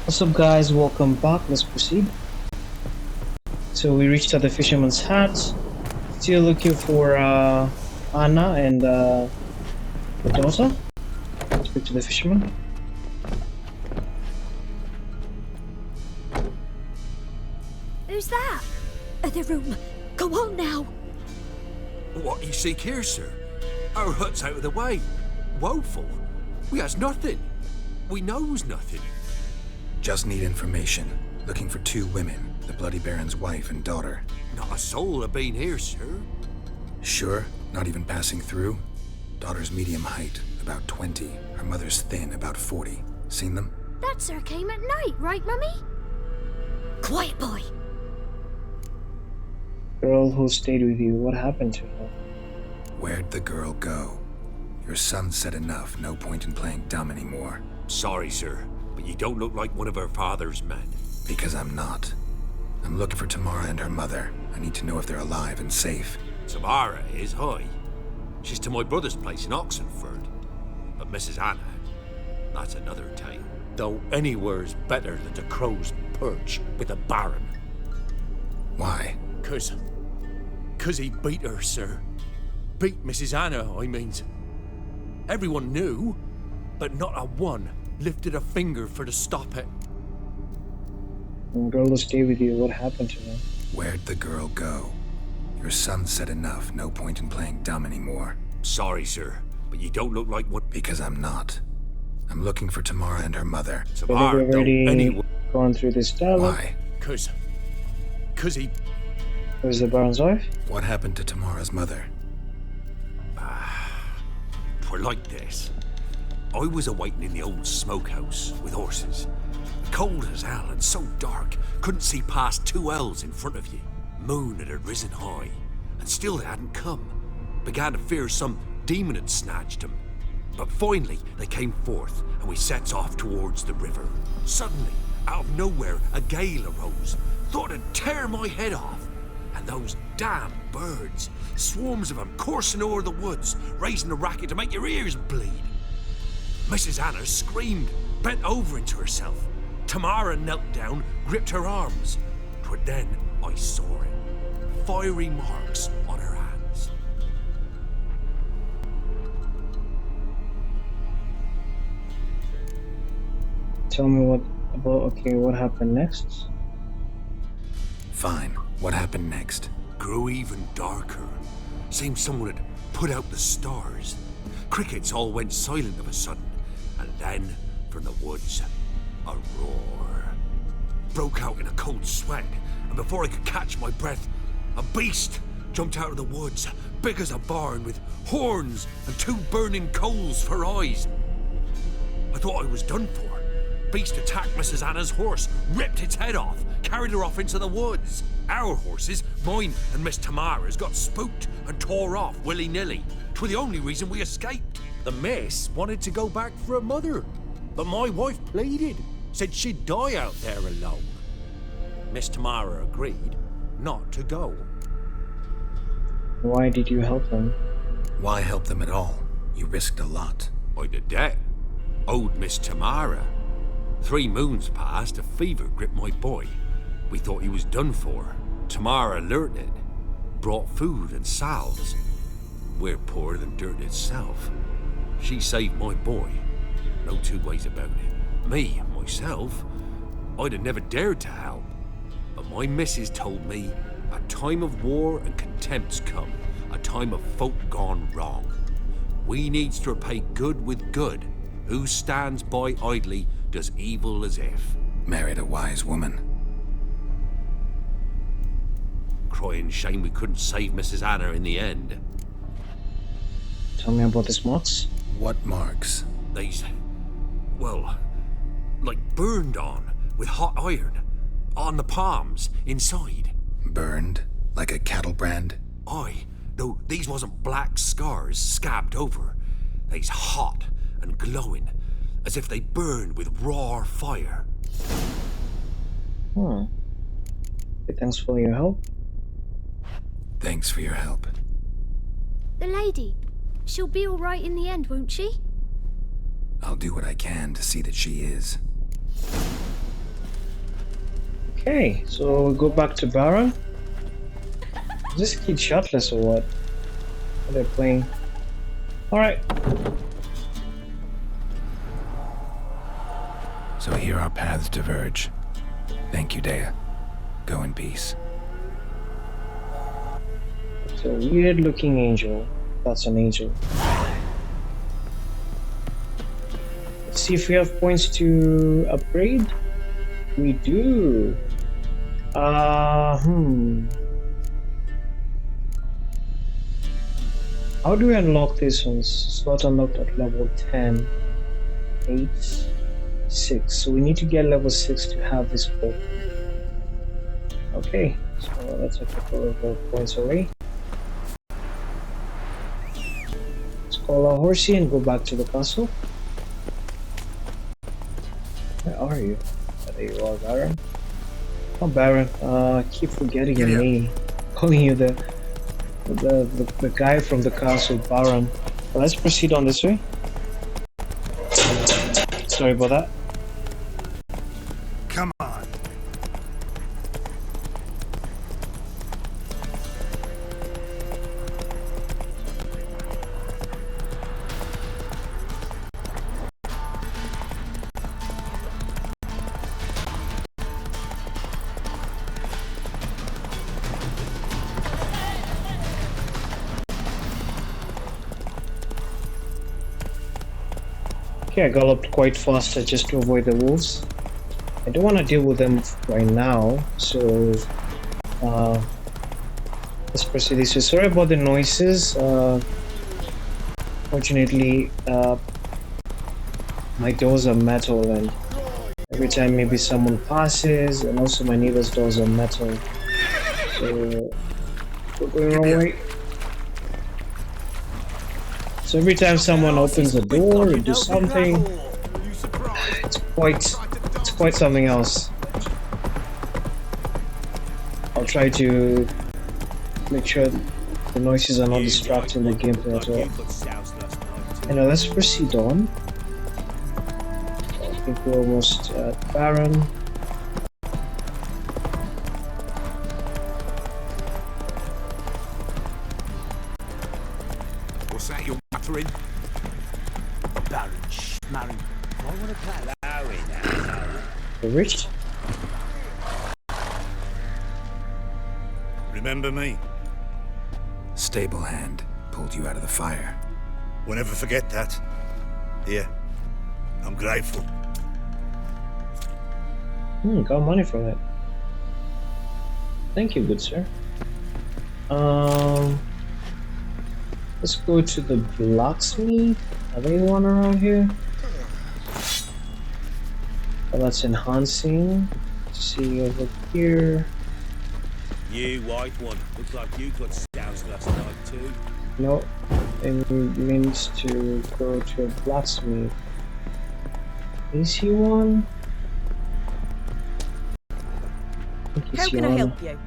What's up, guys? Welcome back. Let's proceed. So we reached at the fisherman's hut. Still looking for Anna and the daughter. Speak to the fisherman. Who's that? The room. Go on now. What you seek here, sir? Our hut's out of the way. Woeful. We has nothing. We knows nothing. Just need information. Looking for two women, the Bloody Baron's wife and daughter. Not a soul have been here, sir. Sure? Not even passing through? Daughter's medium height, about 20. Her mother's thin, about 40. Seen them? That sir came at night, right, Mummy? Quiet, boy. Girl who stayed with you. What happened to her? Where'd the girl go? Your son said enough. No point in playing dumb anymore. Sorry, sir, but you don't look like one of her father's men. Because I'm not. I'm looking for Tamara and her mother. I need to know if they're alive and safe. Tamara is high. She's to my brother's place in Oxenford. But Mrs. Anna, that's another tale. Though anywhere's better than the crow's perch with the Baron. Why? Cause he beat her, sir. Beat Mrs. Anna, I means. Everyone knew, but not a one lifted a finger for to stop it. And girl who stayed with you. What happened to her? Where'd the girl go? Your son said enough. No point in playing dumb anymore. Sorry, sir, but you don't look like one. Because I'm not. I'm looking for Tamara and her mother. Tamara We've already don't anywhere. gone through this dialogue. Why? Cause he. Who's the Baron's wife? What happened to Tamara's mother? Twere like this. I was awaiting in the old smokehouse with horses. Cold as hell and so dark, couldn't see past 2 ells in front of you. Moon had risen high, and still they hadn't come. Began to fear some demon had snatched them. But finally, they came forth, and we sets off towards the river. Suddenly, out of nowhere, a gale arose. Thought it'd tear my head off. And those damn birds, swarms of them coursing over the woods, raising a racket to make your ears bleed. Mrs. Anna screamed, bent over into herself. Tamara knelt down, gripped her arms. 'Twere then I saw it. Fiery marks on her hands. Tell me what happened next? Fine. What happened next? Grew even darker. Seemed someone had put out the stars. Crickets all went silent of a sudden, and then, from the woods, a roar. Broke out in a cold sweat, and before I could catch my breath, a beast jumped out of the woods, big as a barn, with horns and 2 burning coals for eyes. I thought I was done for. Beast attacked Mrs. Anna's horse, ripped its head off, carried her off into the woods. Our horses, mine and Miss Tamara's, got spooked and tore off willy-nilly. 'Twere the only reason we escaped. The miss wanted to go back for her mother, but my wife pleaded, said she'd die out there alone. Miss Tamara agreed not to go. Why did you help them? Why help them at all? You risked a lot. I'd a debt. Owed Miss Tamara. 3 moons passed, a fever gripped my boy. We thought he was done for. Tamara alerted, brought food and salves. We're poorer than dirt itself. She saved my boy. No 2 ways about it. Me, myself, I'd have never dared to help. But my missus told me a time of war and contempt's come, a time of folk gone wrong. We needs to repay good with good. Who stands by idly does evil as if. Married a wise woman. Crying shame we couldn't save Mrs. Anna in the end. Tell me about these marks. What marks? They's, well, like burned on with hot iron. On the palms, inside. Burned? Like a cattle brand? Aye, though these wasn't black scars scabbed over. They's hot and glowing, as if they burned with raw fire. Okay, thanks for your help. Thanks for your help. The lady. She'll be all right in the end, won't she? I'll do what I can to see that she is. Okay, so we go back to Baron. Is this kid shirtless or what? Are they playing? Alright. So here our paths diverge. Thank you, Dea. Go in peace. It's a weird looking angel. That's an angel. Let's see if we have points to upgrade. We do. How do we unlock this one? Slot unlocked at level 10. 8, 6. So we need to get level 6 to have this book. Okay, so that's a couple of points away. Let's call our horsey and go back to the castle. Where are you? There you are, Baron. Oh, Baron. I keep forgetting your name. Calling you the guy from the castle, Baron. Well, let's proceed on this way. Sorry about that. Come on. Okay, I galloped quite faster just to avoid the wolves. I don't want to deal with them right now, so let's proceed this way. Sorry about the noises. Fortunately, my doors are metal, and every time maybe someone passes, and also my neighbor's doors are metal. So we're going the wrong way. So every time someone opens a door or do something, it's quite something else. I'll try to make sure the noises are not distracting the gameplay at all. And now let's proceed on. I think we're almost at Baron. What's that you're muttering? Baron Schmarren. I want to play Larry now. We reached. Remember me? Stable hand pulled you out of the fire. We'll never forget that. Here, I'm grateful. Got money from it. Thank you, good sir. Let's go to the blacksmith. Are they one around here? Oh, that's enhancing. Let's see over here. You white one. Looks like you got stouts last night too. No, it means to go to a blacksmith. Is he one? I think he's How can I one. help you?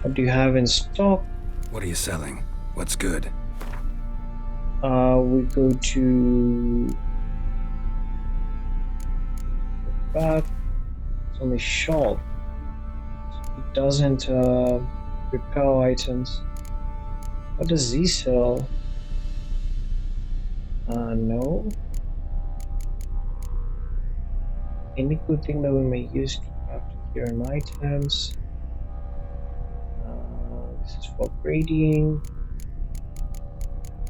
What do you have in stock? What are you selling? What's good? We go to back. It's only shop. It doesn't repel items. What does he sell? No. Any good thing that we may use to craft current items. This is for upgrading.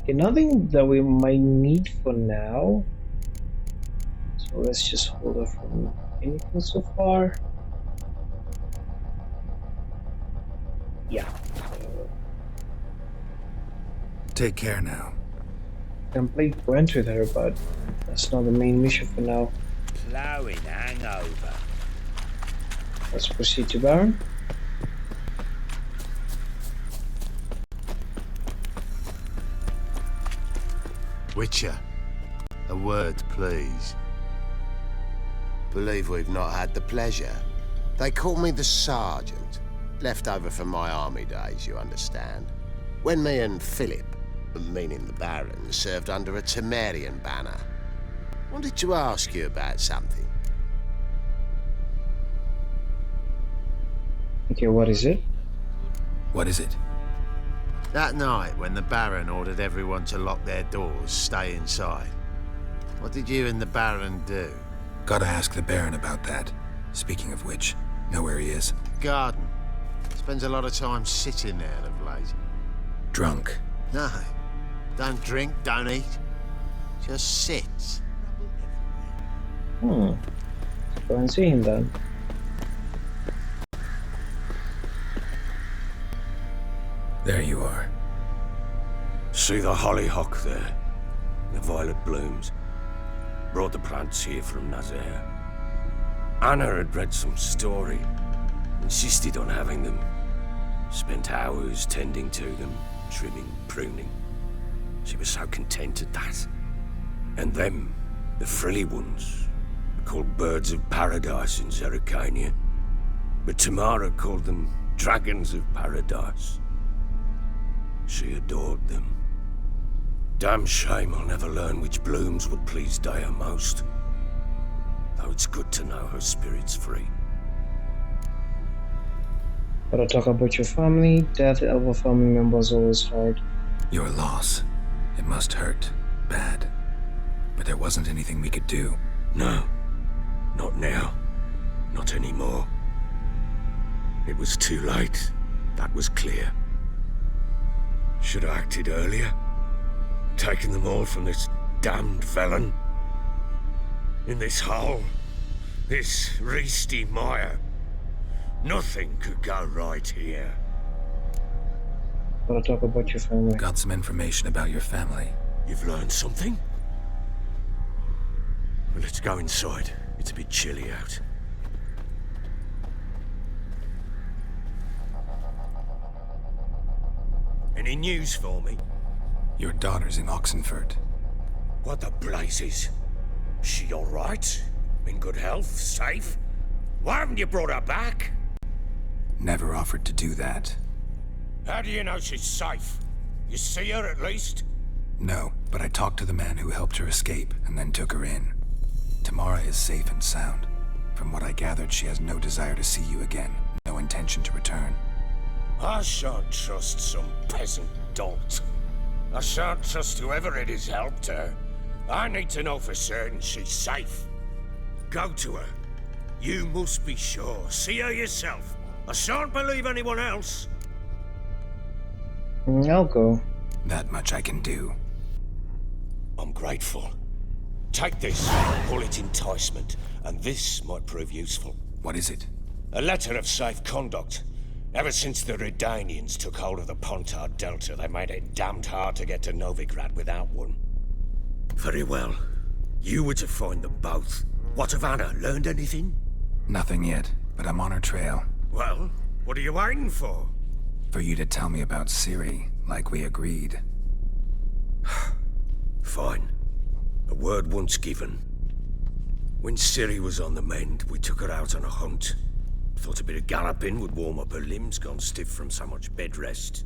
Okay, nothing that we might need for now. So let's just hold off from anything so far. Yeah. Take care now. I can play Gwent with her, but that's not the main mission for now. Plowing hangover. Let's proceed to Baron. Witcher, a word, please. Believe we've not had the pleasure. They call me the Sergeant. Left over from my army days, you understand. When me and Philip, meaning the Baron, served under a Temerian banner. Wanted to ask you about something. Okay, what is it? What is it? That night when the Baron ordered everyone to lock their doors, stay inside. What did you and the Baron do? Gotta ask the Baron about that. Speaking of which, know where he is? Garden. Spends a lot of time sitting there of late. Drunk. No. Don't drink, don't eat. Just sits. Go and see him then. There you are. See the hollyhock there? The violet blooms. Brought the plants here from Nazaire. Anna had read some story. Insisted on having them. Spent hours tending to them, trimming, pruning. She was so content at that. And them, the frilly ones, called birds of paradise in Zerrikania. But Tamara called them dragons of paradise. She adored them. Damn shame I'll never learn which blooms would please Dea most. Though it's good to know her spirit's free. Gotta talk about your family. Death of a family member is always hard. Your loss. It must hurt. Bad. But there wasn't anything we could do. No. Not now. Not anymore. It was too late. That was clear. Should have acted earlier. Taken them all from this damned Velen. In this hole. This reesty mire. Nothing could go right here. Gotta talk about your family. Got some information about your family. You've learned something? Well, let's go inside. It's a bit chilly out. Any news for me? Your daughter's in Oxenfurt. What the blazes? She all right? In good health? Safe? Why haven't you brought her back? Never offered to do that. How do you know she's safe? You see her at least? No, but I talked to the man who helped her escape and then took her in. Tamara is safe and sound. From what I gathered, she has no desire to see you again. No intention to return. I shan't trust some peasant dolt. I shan't trust whoever it is helped her. I need to know for certain she's safe. Go to her. You must be sure. See her yourself. I shan't believe anyone else. I'll go. That much I can do. I'm grateful. Take this, call it enticement, and this might prove useful. What is it? A letter of safe conduct. Ever since the Redanians took hold of the Pontard Delta, they made it damned hard to get to Novigrad without one. Very well. You were to find them both. What of Anna? Learned anything? Nothing yet, but I'm on her trail. Well, what are you waiting for? For you to tell me about Ciri, like we agreed. Fine. A word once given. When Ciri was on the mend, we took her out on a hunt. Thought a bit of galloping would warm up her limbs, gone stiff from so much bed rest.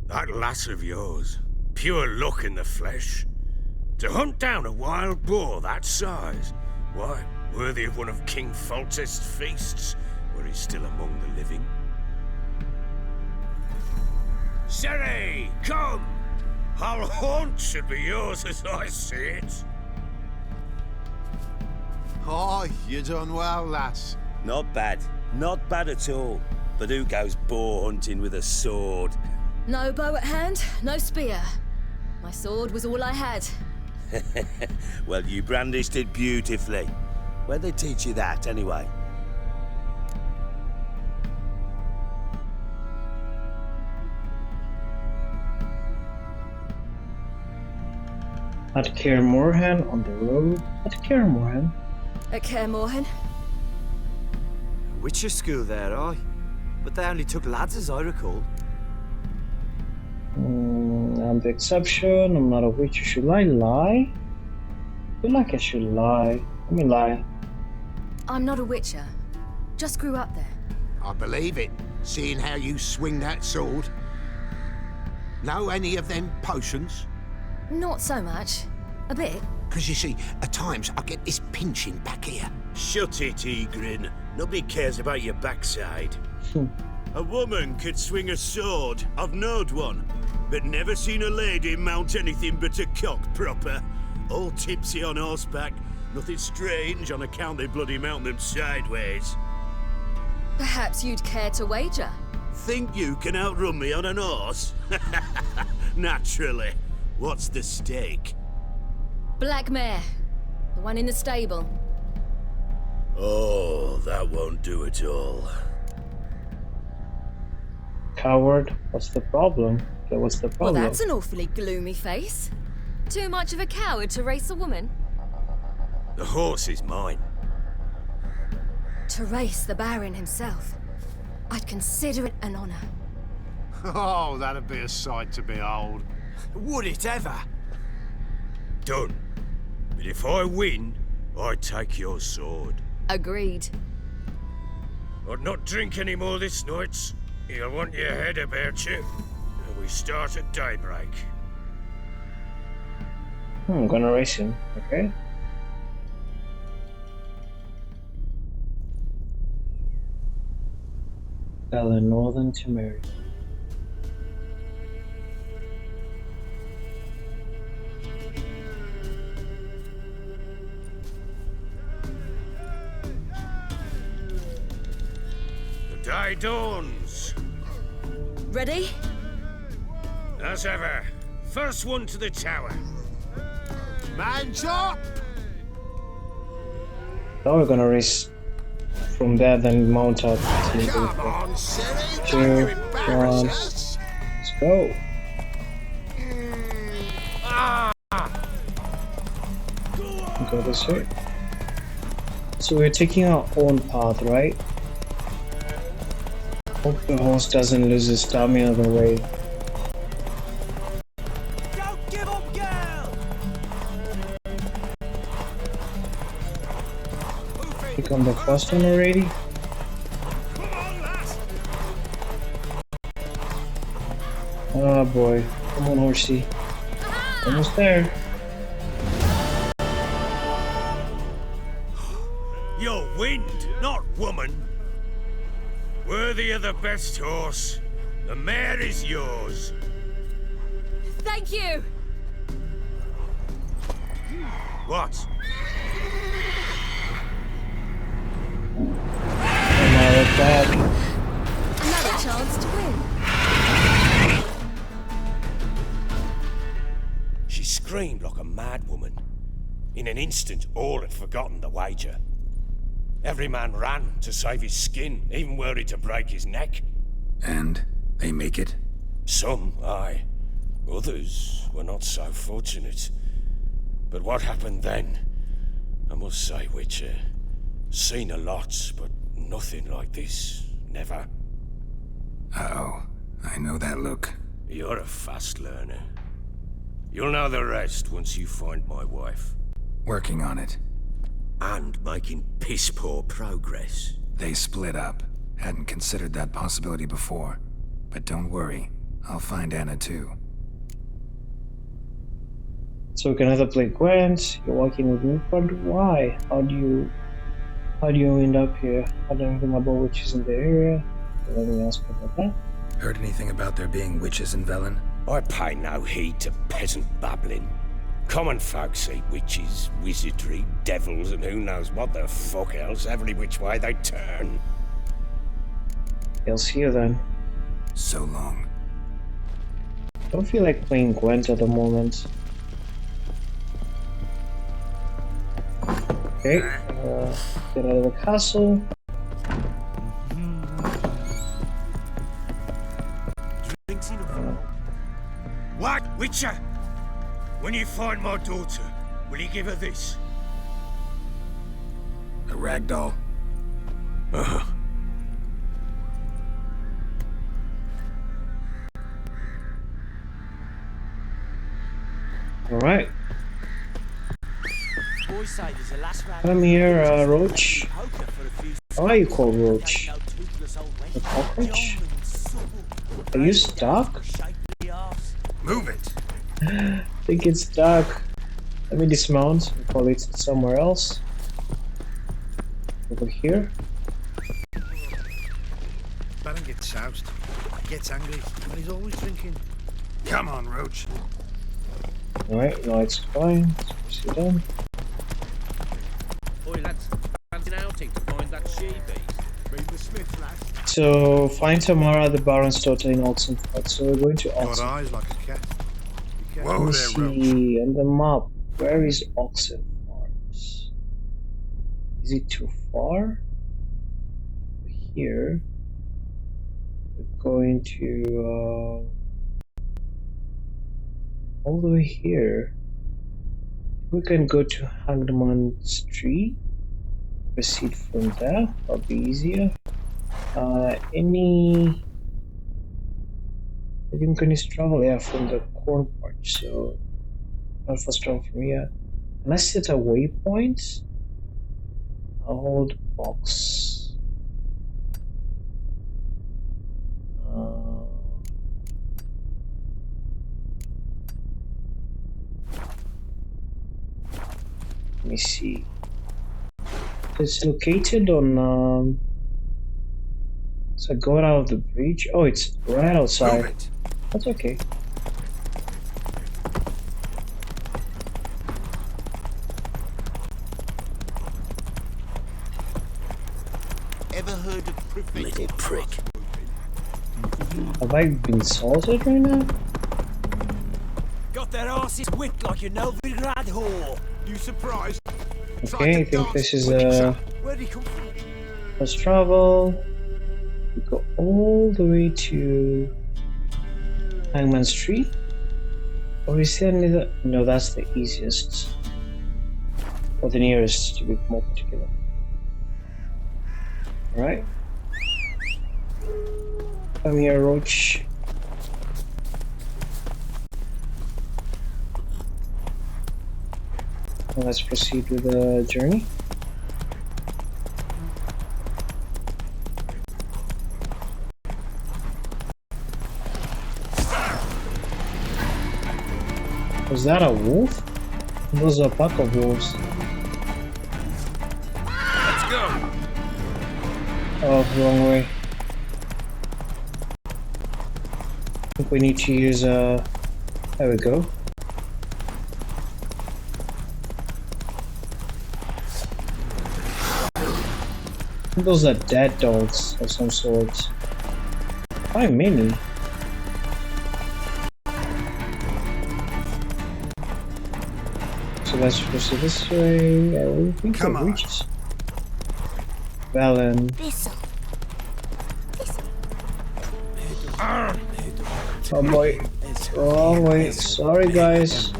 That lass of yours, pure luck in the flesh. To hunt down a wild boar that size, why, worthy of one of King Foltest's feasts, where he's still among the living. Ciri, come! Our haunt should be yours as I see it. Oh, you done well, lass. Not bad. Not bad at all. But who goes boar hunting with a sword? No bow at hand, no spear. My sword was all I had. Well, you brandished it beautifully. Where'd they teach you that, anyway? At Kaer Morhen on the road. At Kaer Morhen. At Kaer Morhen? Witcher school there, aye. But they only took lads as I recall. I'm the exception. I'm not a witcher. Should I lie? I feel like I should lie. Let me lie. I'm not a witcher. Just grew up there. I believe it, seeing how you swing that sword. Know any of them potions? Not so much. A bit. Because you see, at times I get this pinching back here. Shut it, Egrin. Nobody cares about your backside. A woman could swing a sword. I've knowed one. But never seen a lady mount anything but a cock proper. All tipsy on horseback. Nothing strange on account they bloody mount them sideways. Perhaps you'd care to wager? Think you can outrun me on an horse? Naturally. What's the stake? Black mare. The one in the stable. Oh, that won't do at all. Coward, what's the problem? Okay, what's the Well, problem? that's an awfully gloomy face. Too much of a coward to race a woman? The horse is mine. To race the Baron himself. I'd consider it an honor. Oh, that'd be a sight to behold. Would it ever? Done. But if I win, I take your sword. Agreed. I'd not drink any more this night. You'll want your head about you. And we start at daybreak. I'm gonna race him, okay? Velen, Northern Tamara. The day dawns. Ready? As ever, first one to the tower. Man's up! Now we're gonna race from there, then mount up. Come on, silly! Two, Don't you embarrass one. us! Let's go. Go this way. So we're taking our own path, right? Hope the horse doesn't lose his stamina on the way. Don't give up, girl! Pick on the first one already. Come on, lass! Oh boy. Come on, horsey. Almost there. You're wind, not woman. Worthy of the best horse. The mare is yours. Thank you! What? Tamara back. Another chance to win. She screamed like a mad woman. In an instant, all had forgotten the wager. Every man ran to save his skin, even were he to break his neck. And they make it? Some, aye. Others were not so fortunate. But what happened then? I must say, Witcher, seen a lot, but nothing like this. Never. Uh-oh. I know that look. You're a fast learner. You'll know the rest once you find my wife. Working on it. And making piss-poor progress. They split up. Hadn't considered that possibility before. But don't worry. I'll find Anna too. So we can either play Gwent, you're working with me, but why? How do you end up here? I don't think about witches in the area. Let me ask about that. Heard anything about there being witches in Velen? I pay no heed to peasant babbling. Common folk see witches, wizardry, devils, and who knows what the fuck else every which way they turn. I'll see you then. So long. Don't feel like playing Gwent at the moment. Okay, get out of the castle. Drinks enough. What, Witcher? When you find my daughter, will you give her this? A ragdoll. Uh-huh. Alright, Boys say there's a lass round come here, Roach. poker for a few Why are you called Roach? no toothless old A wench. cockroach? Young and supple. Are you stuck? Shapely arse. Move it. I think it's stuck. Let me dismount and call it somewhere else. Over here. Baron gets soused, gets angry, and he's always drinking. Come on, Roach. Alright, no, it's fine. Let's proceed on. Oi, lads, fancy an outing to find that she-beast? Bring the Smith, lads. So, find Tamara, the Baron's daughter in Oxenford. So we're going to Got Oxenford. eyes like a cat. Whoa Let me there, Roach. see on the map. Where is Oxenford? Is it too far? Here. We're going to all the way here. We can go to Hangman Street. Proceed from there. That'll be easier. I think we need to travel, yeah, from the corn patch, so not fast travel from here. Can I set a waypoint? I'll hold box. Let me see. It's located on so I got out of the bridge. Oh, it's right outside. Move it. That's okay. Ever heard of preventing Little prick. Have I been salted right now? Got their asses whipped like a Novigrad whore. You surprised? Okay, I think this is Where'd he come from? let's travel. We go all the way to Hangman Street. Or is there any other? No, that's the easiest. Or the nearest, to be more particular. Alright. Come here, Roach. Well, let's proceed with the journey. Was that a wolf? Those are a pack of wolves. Let's go. Oh, wrong way. I think we need to use there we go. Those are dead dogs of some sort. Why many? So let's proceed this way. I don't think Come it on. reaches. Velen. Oh boy. Oh wait, sorry guys. I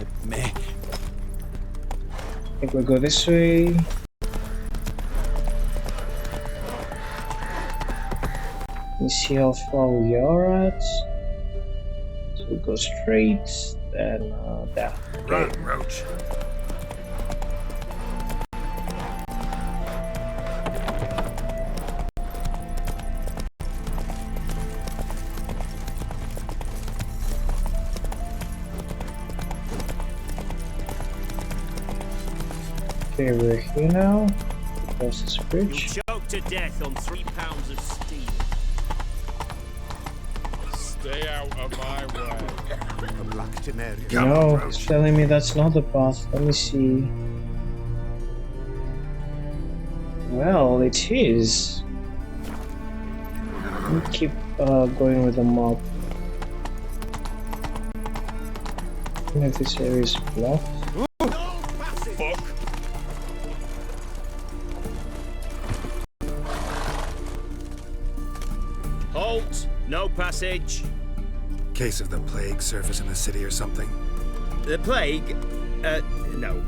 think we'll go this way. Let me see how far we are at. So we go straight, then there. Run, Roach. Okay, we're here now. Across this bridge. Choked to death on 3 pounds of steel. Stay out of my way. A black canary. Come No, on, it's Roach. telling me that's not the path. Let me see. Well, it is. Let me keep going with the map. I don't know if this area is blocked. Fuck. Halt! No passage. Case of the plague surface in the city or something. The plague? No.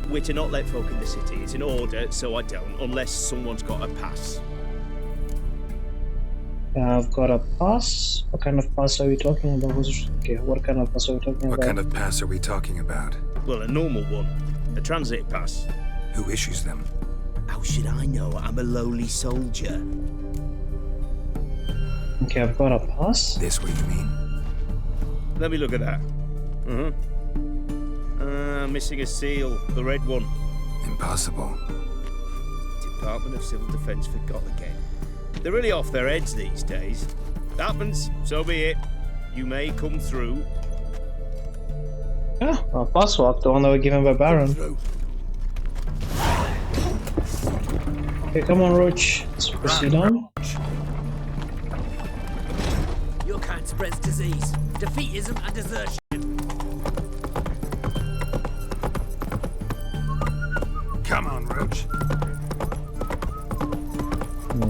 We're to not let folk in the city. It's an order, so I don't, unless someone's got a pass. I've got a pass. What kind of pass are we talking about? Okay, what kind of pass are we talking What about? kind of pass are we talking about? Well, a normal one. A transit pass. Who issues them? How should I know? I'm a lowly soldier. Okay, I've got a pass. This what you mean? Let me look at that. found missing a seal, the red one. Impossible. Department of Civil Defence forgot again. They're really off their heads these days. Happens, so be it. You may come through. Yeah, a password, the one that was given by Baron. Okay, come on, Roach. Let's proceed on. Your kind spreads disease, defeatism, and desertion. Come on, Roach.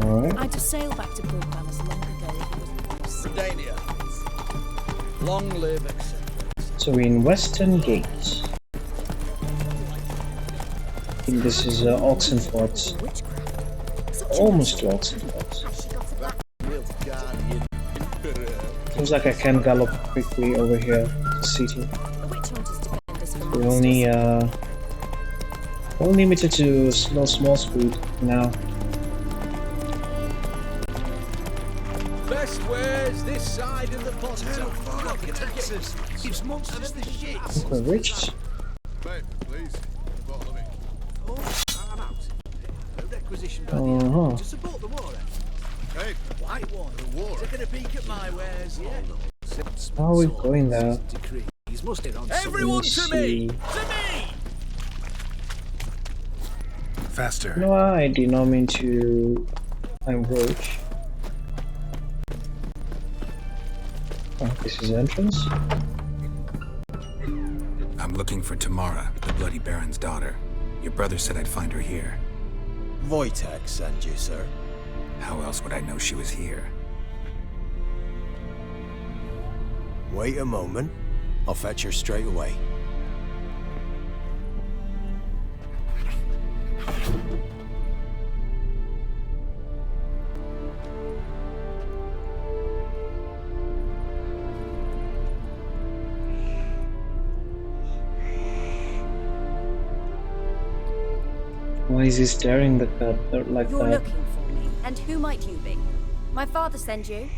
Alright. I'd just sail back to Brookman as long ago if it wasn't Sedania. Long live acceptance. So we're in Western Gate. I think this is Oxenford. Almost to Oxenford. Seems like I can gallop quickly over here to the city. We're only limited to small speed now. Best wares this side of the pond. Texas. Gives monsters the shit. We reached. Babe, please. Bottle of it. Oh, I'm out. No requisition by Uh-huh. to support the war. Hey, White one. the war. Taking a peek at my wares, yeah. How are we going there? Decrees must hit on Everyone to me! To me! Faster. No, I did not mean to. I'm Roach. Oh, this is the entrance. I'm looking for Tamara, the Bloody Baron's daughter. Your brother said I'd find her here. Wojtek sent you, sir. How else would I know she was here? Wait a moment. I'll fetch her straight away. Why is he staring like that? You're looking for me, and who might you be? My father sent you?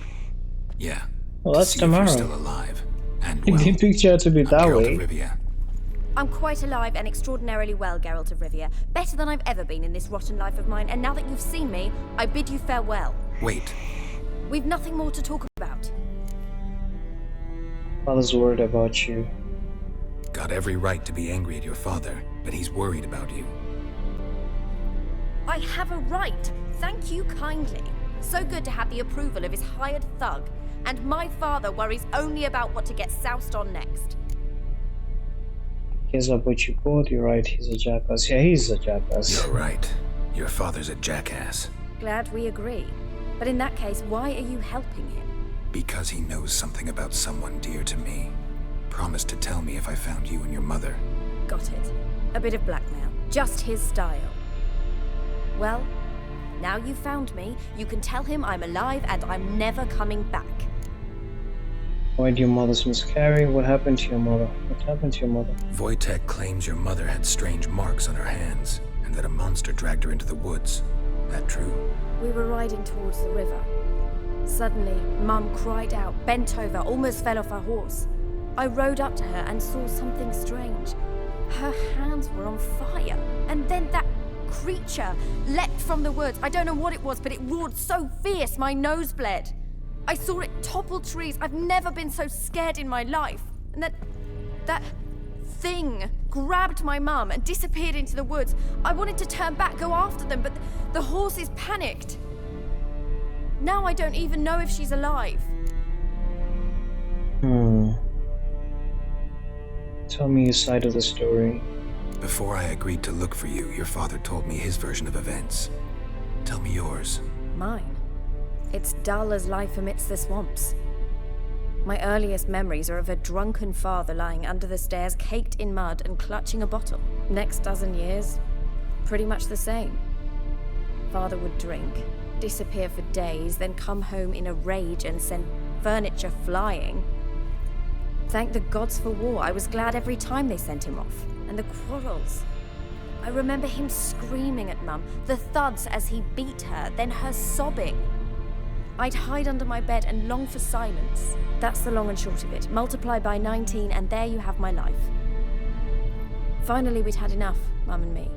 Yeah. Well, that's See if you're Tamara. still alive. And He well, didn't picture her to be I'm that Geralt way. of Rivia. I'm quite alive and extraordinarily well, Geralt of Rivia. Better than I've ever been in this rotten life of mine, and now that you've seen me, I bid you farewell. Wait. We've nothing more to talk about. Father's worried about you. Got every right to be angry at your father, but he's worried about you. I have a right. Thank you kindly. So good to have the approval of his hired thug. And my father worries only about what to get soused on next. Here's up what you called. You're right, he's a jackass. Yeah, he's a jackass. You're right. Your father's a jackass. Glad we agree. But in that case, why are you helping him? Because he knows something about someone dear to me. Promised to tell me if I found you and your mother. Got it. A bit of blackmail. Just his style. Well, now you've found me, you can tell him I'm alive and I'm never coming back. Why did your mother's miscarry? What happened to your mother? What happened to your mother? Wojtek claims your mother had strange marks on her hands, and that a monster dragged her into the woods. That true? We were riding towards the river. Suddenly, Mum cried out, bent over, almost fell off her horse. I rode up to her and saw something strange. Her hands were on fire, and then that creature leapt from the woods. I don't know what it was, but it roared so fierce my nose bled. I saw it topple trees. I've never been so scared in my life. And that thing grabbed my mum and disappeared into the woods. I wanted to turn back, go after them, but the horses panicked. Now I don't even know if she's alive. Tell me your side of the story. Before I agreed to look for you, your father told me his version of events. Tell me yours. Mine? It's dull as life amidst the swamps. My earliest memories are of a drunken father lying under the stairs, caked in mud and clutching a bottle. Next dozen years, pretty much the same. Father would drink, disappear for days, then come home in a rage and send furniture flying. Thank the gods for war. I was glad every time they sent him off. And the quarrels. I remember him screaming at Mum, the thuds as he beat her, then her sobbing. I'd hide under my bed and long for silence. That's the long and short of it. Multiply by 19 and there you have my life. Finally, we'd had enough, Mum and me.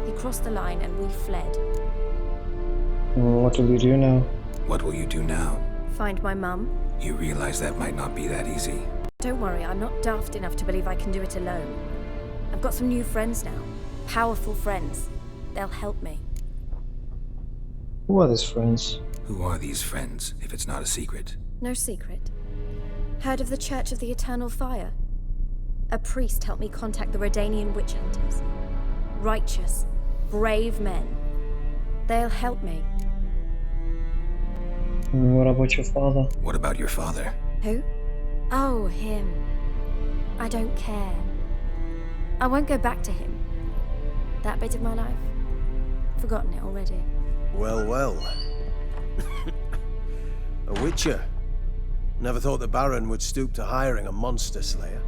He crossed the line and we fled. What will you do now? What will you do now? Find my mum. You realize that might not be that easy. Don't worry, I'm not daft enough to believe I can do it alone. I've got some new friends now. Powerful friends. They'll help me. Who are these friends? Who are these friends, if it's not a secret? No secret. Heard of the Church of the Eternal Fire? A priest helped me contact the Redanian witch hunters. Righteous, brave men. They'll help me. What about your father? What about your father? Who? Oh, him. I don't care. I won't go back to him. That bit of my life. Forgotten it already. Well, well. A witcher. Never thought the Baron would stoop to hiring a monster slayer.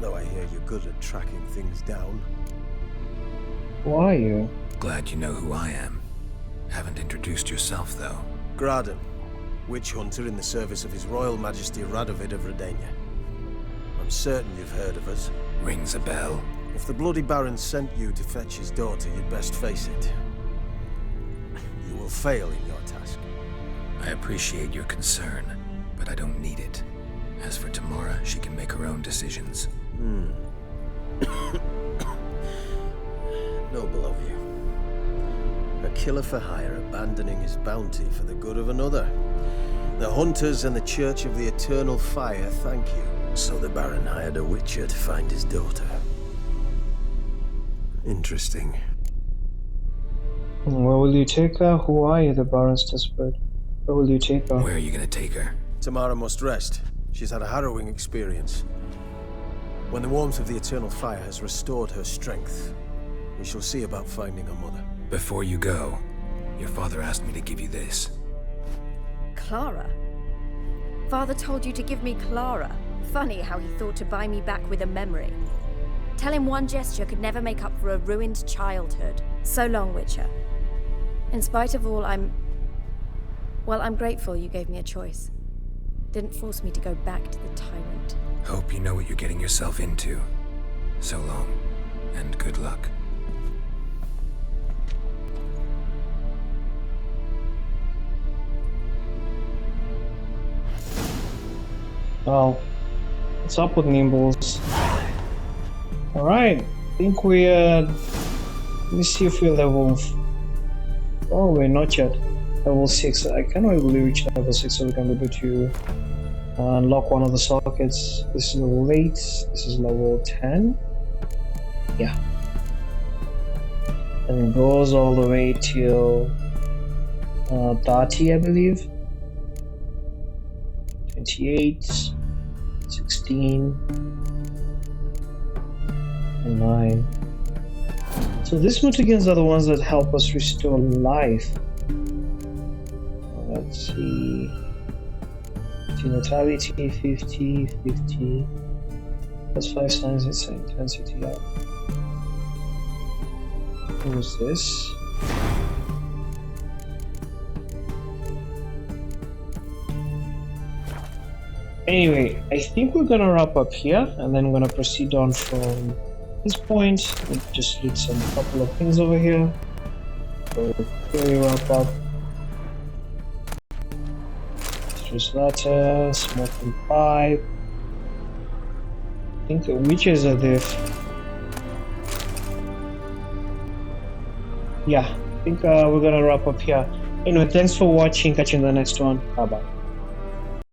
Though I hear you're good at tracking things down. Who are you? Glad you know who I am. Haven't introduced yourself, though. Graden, witch hunter in the service of His Royal Majesty Radovid of Redania. I'm certain you've heard of us. Rings a bell. If the Bloody Baron sent you to fetch his daughter, you'd best face it. You will fail in your task. I appreciate your concern, but I don't need it. As for Tamara, she can make her own decisions. Noble of you. A killer for hire abandoning his bounty for the good of another. The hunters and the Church of the Eternal Fire thank you. So the Baron hired a witcher to find his daughter. Interesting. Where will you take her? Who are you? The Baron's desperate. Where will you take her? Where are you gonna take her? Tamara must rest. She's had a harrowing experience. When the warmth of the Eternal Fire has restored her strength, we shall see about finding her mother. Before you go, your father asked me to give you this. Clara? Father told you to give me Clara. Funny how he thought to buy me back with a memory. Tell him one gesture could never make up for a ruined childhood. So long, Witcher. In spite of all, I'm grateful you gave me a choice. Didn't force me to go back to the tyrant. Hope you know what you're getting yourself into. So long, and good luck. Oh, what's up with Nimbles? Alright, I think we, let me see if we're level... Oh, we're not yet. Level 6. I can't really reach level 6 so we can be able to unlock one of the sockets. This is level 8, this is level 10. Yeah. And it goes all the way till 30, I believe. 28, 16, and 9. So these multigans are the ones that help us restore life. Let's see. Vitality 50, 50. That's 5 times its intensity. Yeah. Who's this? Anyway, I think we're gonna wrap up here, and then we're gonna proceed on from this point. We'll just read some couple of things over here. So here we wrap up. Letter, smoking pipe. I think the witches are there. Yeah, I think we're gonna wrap up here. Anyway, thanks for watching. Catch you in the next one. Bye bye.